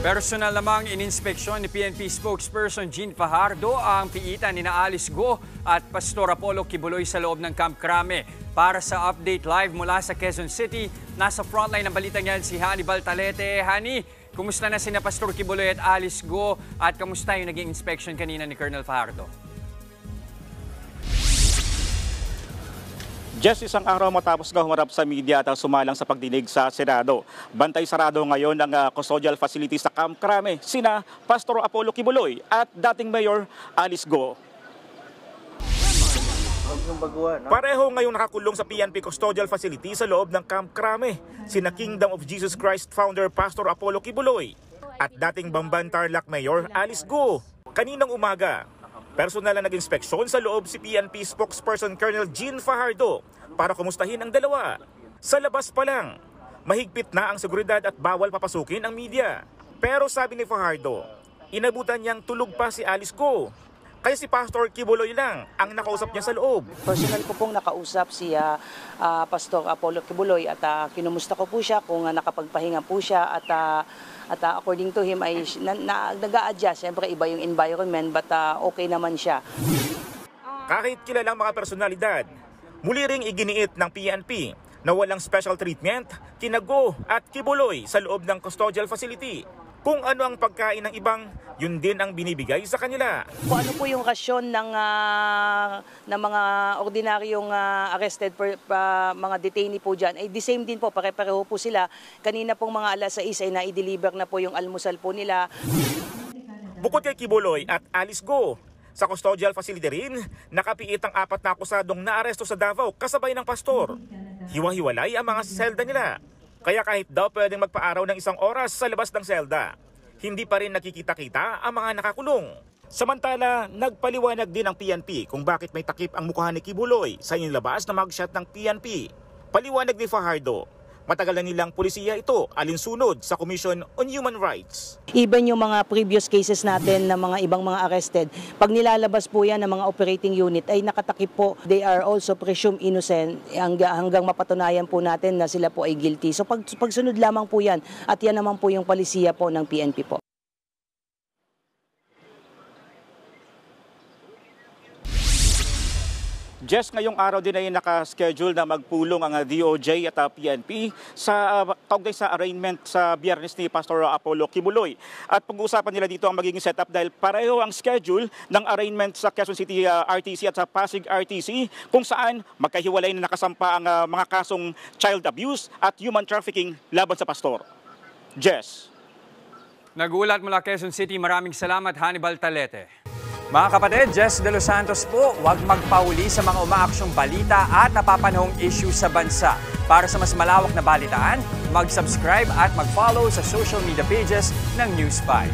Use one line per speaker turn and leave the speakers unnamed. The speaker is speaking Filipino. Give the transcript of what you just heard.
Personal namang ininspeksyon ni PNP spokesperson Jean Fajardo ang piitan ni Alice Go at Pastor Apollo Kibuloy sa loob ng Camp Crame. Para sa update live mula sa Quezon City, nasa frontline ng balitang yan si Hannibal Talete. Hani, kumusta na sina Pastor Kibuloy at Alice Go at kamusta yung naging inspection kanina ni Colonel Fajardo?
Just isang araw matapos humarap sa media at sumalang sa pagdinig sa Senado. Bantay sarado ngayon ang custodial facility sa Camp Crame, sina Pastor Apollo Kibuloy at dating Mayor Alice Go. Pareho ngayon nakakulong sa PNP custodial facility sa loob ng Camp Crame, sina Kingdom of Jesus Christ founder Pastor Apollo Kibuloy at dating Bamban Tarlac Mayor Alice Go. Kaninang umaga, personal na nag-inspeksyon sa loob si PNP spokesperson Colonel Jean Fajardo para kumustahin ang dalawa. Sa labas pa lang, mahigpit na ang seguridad at bawal papasukin ang media. Pero sabi ni Fajardo, inabutan niyang tulog pa si Alice Go. Kaya si Pastor Kibuloy lang ang nakausap niya sa loob.
Personal ko pong nakausap si Pastor Apollo Kibuloy at kinumusta ko po siya kung nakapagpahinga po siya at according to him ay nag-a-adjust. Siyempre iba yung environment but okay naman siya.
Kahit kilalang mga personalidad, muli ring iginiit ng PNP na walang special treatment kina Go at Kibuloy sa loob ng custodial facility. Kung ano ang pagkain ng ibang, yun din ang binibigay sa kanila.
Kung ano po yung rasyon ng mga ordinaryong arrested mga detainee po dyan, ay the same din po, pare-pareho po sila. Kanina pong mga alas 6 ay na-deliver na po yung almusal po nila.
Bukod kay Kibuloy at Alice Go, sa custodial facility rin, nakapiit ang 4 na akusadong naaresto sa Davao kasabay ng pastor. Hiwa-hiwalay ang mga selda nila. Kaya kahit daw pwedeng magpaaraw ng 1 oras sa labas ng selda, hindi pa rin nakikita-kita ang mga nakakulong. Samantala, nagpaliwanag din ang PNP kung bakit may takip ang mukha ni Kibuloy sa inilabas na mugshot ng PNP. Paliwanag ni Fajardo, matagal na nilang pulisiya ito alinsunod sa Commission on Human Rights.
Even yung mga previous cases natin na mga ibang mga arrested, pag nilalabas po yan ng mga operating unit ay nakatakip po. They are also presumed innocent hanggang mapatunayan po natin na sila po ay guilty. So pagsunod lamang po yan at yan naman po yung palisiya po ng PNP po.
Just ngayong araw din ay nakaschedule na magpulong ang DOJ at PNP sa kaugnay sa arraignment sa Biyernes ni Pastor Apollo Kibuloy. At pag-uusapan nila dito ang magiging setup dahil pareho ang schedule ng arraignment sa Quezon City RTC at sa Pasig RTC kung saan magkahiwalay na nakasampa ang mga kasong child abuse at human trafficking laban sa pastor. Jess.
Nagulat mula Quezon City, maraming salamat Hannibal Talete. Mga kapatid, Jess De Los Santos po, huwag magpahuli sa mga umaaksyong balita at napapanahong issue sa bansa. Para sa mas malawak na balitaan, mag-subscribe at mag-follow sa social media pages ng News 5.